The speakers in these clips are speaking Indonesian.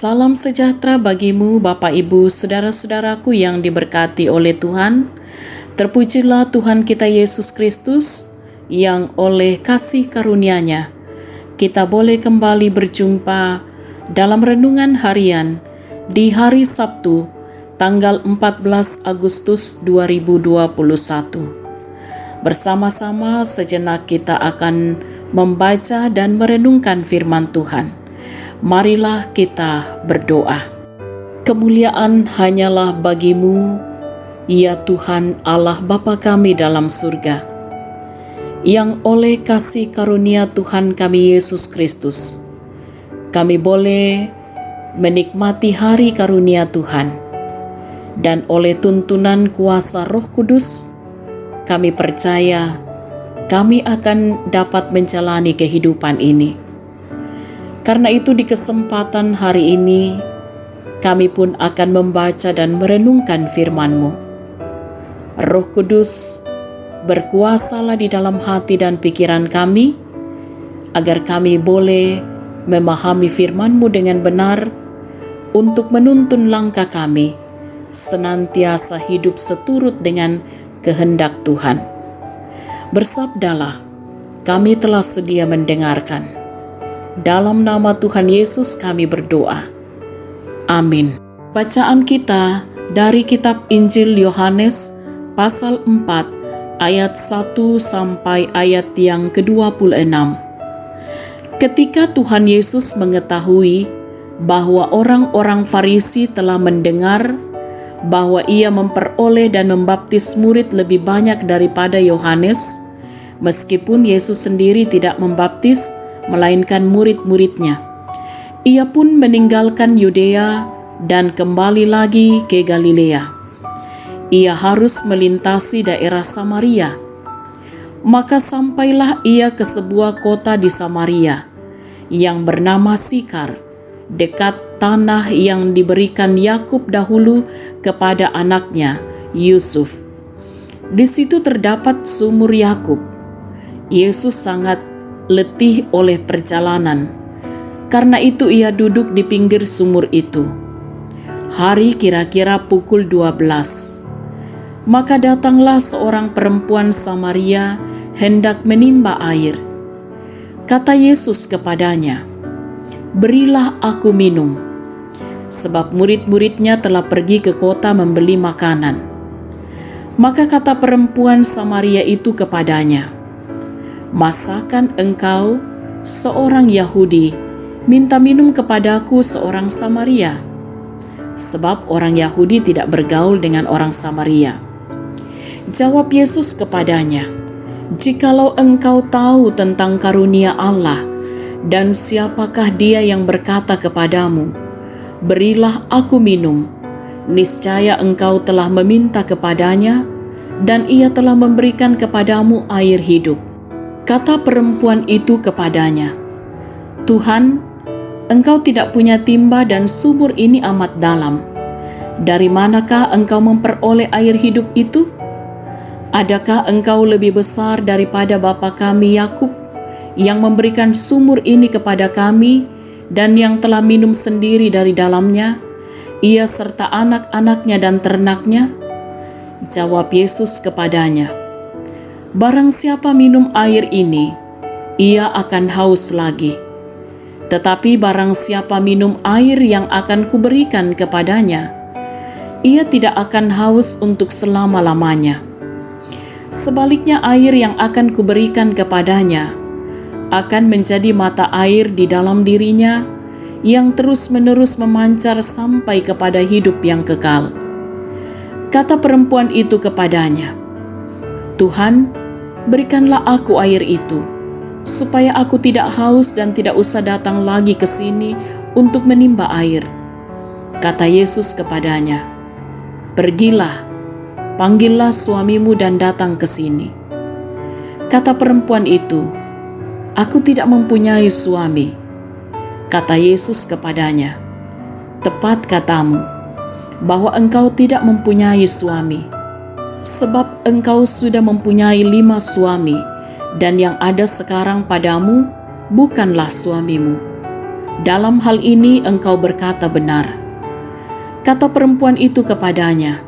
Salam sejahtera bagimu, Bapak, Ibu, saudara-saudaraku yang diberkati oleh Tuhan. Terpujilah Tuhan kita Yesus Kristus yang oleh kasih karunia-Nya kita boleh kembali berjumpa dalam renungan harian di hari Sabtu, tanggal 14 Agustus 2021. Bersama-sama sejenak kita akan membaca dan merenungkan firman Tuhan. Marilah kita berdoa. Kemuliaan hanyalah bagimu, ya Tuhan Allah Bapa kami dalam surga, yang oleh kasih karunia Tuhan kami Yesus Kristus, kami boleh menikmati hari karunia Tuhan, dan oleh tuntunan kuasa Roh Kudus, kami percaya kami akan dapat menjalani kehidupan ini. Karena itu di kesempatan hari ini, kami pun akan membaca dan merenungkan firman-Mu. Roh Kudus, berkuasalah di dalam hati dan pikiran kami, agar kami boleh memahami firman-Mu dengan benar, untuk menuntun langkah kami, senantiasa hidup seturut dengan kehendak Tuhan. Bersabdalah, kami telah sedia mendengarkan. Dalam nama Tuhan Yesus kami berdoa. Amin. Bacaan kita dari kitab Injil Yohanes pasal 4 ayat 1 sampai ayat yang ke-26. Ketika Tuhan Yesus mengetahui bahwa orang-orang Farisi telah mendengar bahwa Ia memperoleh dan membaptis murid lebih banyak daripada Yohanes, meskipun Yesus sendiri tidak membaptis melainkan murid-muridnya, Ia pun meninggalkan Yudea dan kembali lagi ke Galilea. Ia harus melintasi daerah Samaria. Maka sampailah Ia ke sebuah kota di Samaria yang bernama Sikar, dekat tanah yang diberikan Yakub dahulu kepada anaknya Yusuf. Di situ terdapat sumur Yakub. Yesus sangat letih oleh perjalanan. Karena itu Ia duduk di pinggir sumur itu. Hari kira-kira pukul 12. Maka datanglah seorang perempuan Samaria hendak menimba air. Kata Yesus kepadanya, "Berilah aku minum," sebab murid-muridnya telah pergi ke kota membeli makanan. Maka kata perempuan Samaria itu kepadanya, "Masakan engkau, seorang Yahudi, minta minum kepadaku, seorang Samaria?" Sebab orang Yahudi tidak bergaul dengan orang Samaria. Jawab Yesus kepadanya, "Jikalau engkau tahu tentang karunia Allah, dan siapakah Dia yang berkata kepadamu, 'Berilah aku minum,' niscaya engkau telah meminta kepadanya, dan Ia telah memberikan kepadamu air hidup." Kata perempuan itu kepadanya, "Tuhan, engkau tidak punya timba dan sumur ini amat dalam. Dari manakah engkau memperoleh air hidup itu? Adakah engkau lebih besar daripada bapa kami Yakub, yang memberikan sumur ini kepada kami dan yang telah minum sendiri dari dalamnya, ia serta anak-anaknya dan ternaknya?" Jawab Yesus kepadanya, "Barang siapa minum air ini, ia akan haus lagi. Tetapi barang siapa minum air yang akan kuberikan kepadanya, ia tidak akan haus untuk selama-lamanya. Sebaliknya air yang akan kuberikan kepadanya akan menjadi mata air di dalam dirinya, yang terus-menerus memancar sampai kepada hidup yang kekal." Kata perempuan itu kepadanya, "Tuhan, berikanlah aku air itu, supaya aku tidak haus dan tidak usah datang lagi ke sini untuk menimba air." Kata Yesus kepadanya, "Pergilah, panggillah suamimu dan datang ke sini." Kata perempuan itu, "Aku tidak mempunyai suami." Kata Yesus kepadanya, "Tepat katamu, bahwa engkau tidak mempunyai suami. Sebab engkau sudah mempunyai 5 suami, dan yang ada sekarang padamu bukanlah suamimu. Dalam hal ini engkau berkata benar." Kata perempuan itu kepadanya,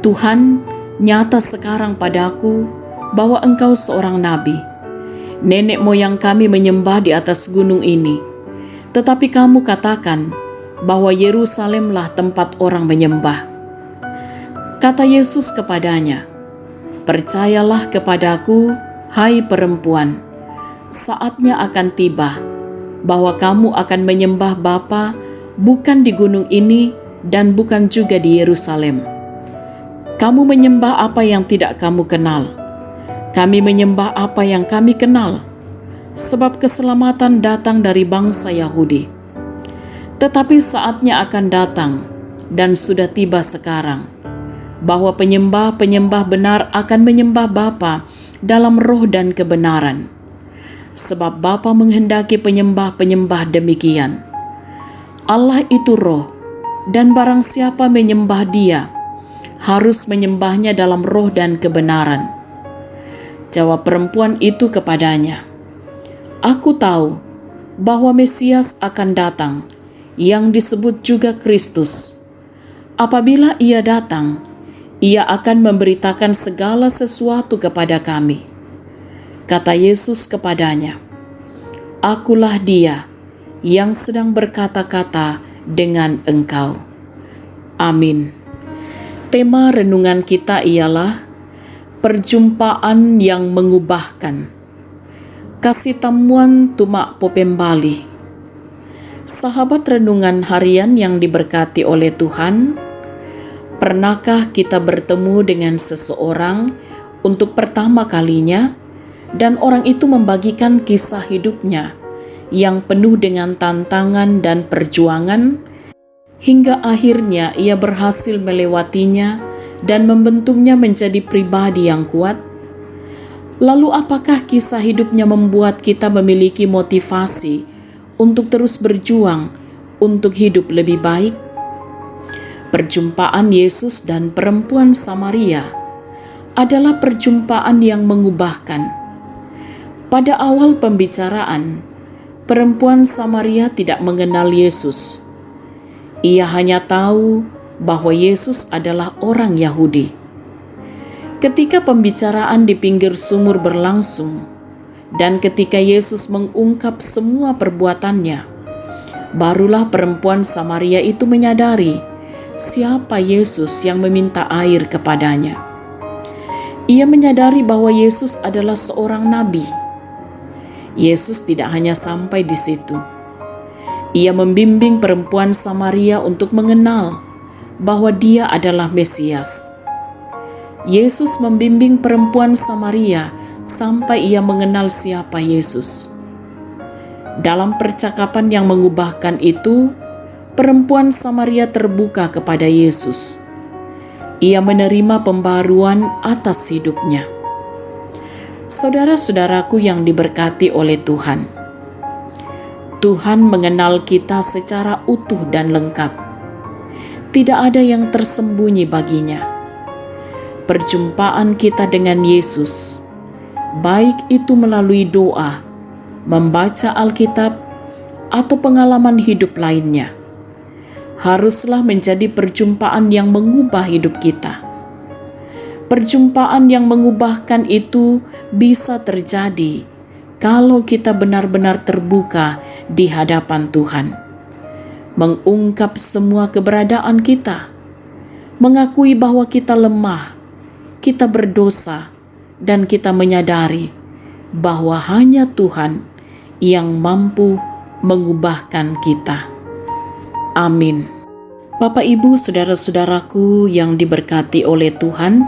"Tuhan, nyata sekarang padaku bahwa engkau seorang nabi. Nenek moyang kami menyembah di atas gunung ini, tetapi kamu katakan bahwa Yerusalemlah tempat orang menyembah." Kata Yesus kepadanya, "Percayalah kepadaku, hai perempuan, saatnya akan tiba bahwa kamu akan menyembah Bapa bukan di gunung ini dan bukan juga di Yerusalem. Kamu menyembah apa yang tidak kamu kenal. Kami menyembah apa yang kami kenal, sebab keselamatan datang dari bangsa Yahudi. Tetapi saatnya akan datang, dan sudah tiba sekarang, bahwa penyembah-penyembah benar akan menyembah Bapa dalam roh dan kebenaran. Sebab Bapa menghendaki penyembah-penyembah demikian. Allah itu roh, dan barang siapa menyembah Dia, harus menyembahnya dalam roh dan kebenaran." Jawab perempuan itu kepadanya, "Aku tahu bahwa Mesias akan datang, yang disebut juga Kristus. Apabila Ia datang, Ia akan memberitakan segala sesuatu kepada kami." Kata Yesus kepadanya, "Akulah Dia yang sedang berkata-kata dengan engkau." Amin. Tema renungan kita ialah perjumpaan yang mengubahkan. Kasih tamuan tumak popembali. Sahabat renungan harian yang diberkati oleh Tuhan, pernahkah kita bertemu dengan seseorang untuk pertama kalinya, dan orang itu membagikan kisah hidupnya yang penuh dengan tantangan dan perjuangan, hingga akhirnya ia berhasil melewatinya dan membentuknya menjadi pribadi yang kuat? Lalu apakah kisah hidupnya membuat kita memiliki motivasi untuk terus berjuang untuk hidup lebih baik? Perjumpaan Yesus dan perempuan Samaria adalah perjumpaan yang mengubahkan. Pada awal pembicaraan, perempuan Samaria tidak mengenal Yesus. Ia hanya tahu bahwa Yesus adalah orang Yahudi. Ketika pembicaraan di pinggir sumur berlangsung, dan ketika Yesus mengungkap semua perbuatannya, barulah perempuan Samaria itu menyadari siapa Yesus yang meminta air kepadanya. Ia menyadari bahwa Yesus adalah seorang nabi. Yesus tidak hanya sampai di situ. Ia membimbing perempuan Samaria untuk mengenal bahwa Dia adalah Mesias. Yesus membimbing perempuan Samaria sampai ia mengenal siapa Yesus. Dalam percakapan yang mengubahkan itu, perempuan Samaria terbuka kepada Yesus. Ia menerima pembaruan atas hidupnya. Saudara-saudaraku yang diberkati oleh Tuhan, Tuhan mengenal kita secara utuh dan lengkap. Tidak ada yang tersembunyi baginya. Perjumpaan kita dengan Yesus, baik itu melalui doa, membaca Alkitab, atau pengalaman hidup lainnya, haruslah menjadi perjumpaan yang mengubah hidup kita. Perjumpaan yang mengubahkan itu bisa terjadi kalau kita benar-benar terbuka di hadapan Tuhan, mengungkap semua keberadaan kita, mengakui bahwa kita lemah, kita berdosa, dan kita menyadari bahwa hanya Tuhan yang mampu mengubahkan kita. Amin. Bapak, Ibu, saudara-saudaraku yang diberkati oleh Tuhan,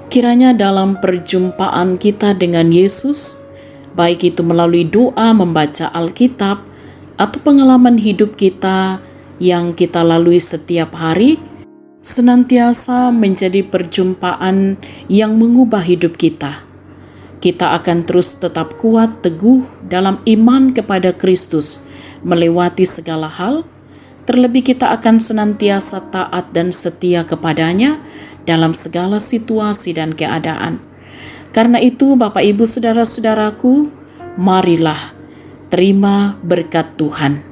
kiranya dalam perjumpaan kita dengan Yesus, baik itu melalui doa, membaca Alkitab, atau pengalaman hidup kita yang kita lalui setiap hari, senantiasa menjadi perjumpaan yang mengubah hidup kita. Kita akan terus tetap kuat, teguh dalam iman kepada Kristus, melewati segala hal. Terlebih kita akan senantiasa taat dan setia kepadanya dalam segala situasi dan keadaan. Karena itu, Bapak, Ibu, saudara-saudaraku, marilah terima berkat Tuhan.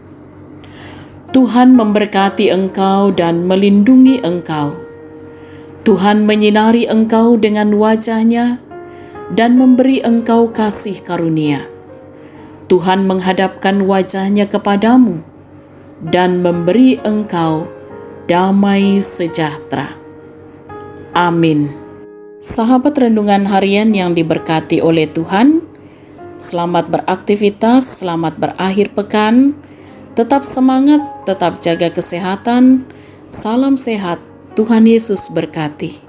Tuhan memberkati engkau dan melindungi engkau. Tuhan menyinari engkau dengan wajah-Nya dan memberi engkau kasih karunia. Tuhan menghadapkan wajah-Nya kepadamu dan memberi engkau damai sejahtera. Amin. Sahabat renungan harian yang diberkati oleh Tuhan, selamat beraktivitas, selamat berakhir pekan, tetap semangat, tetap jaga kesehatan, salam sehat, Tuhan Yesus berkati.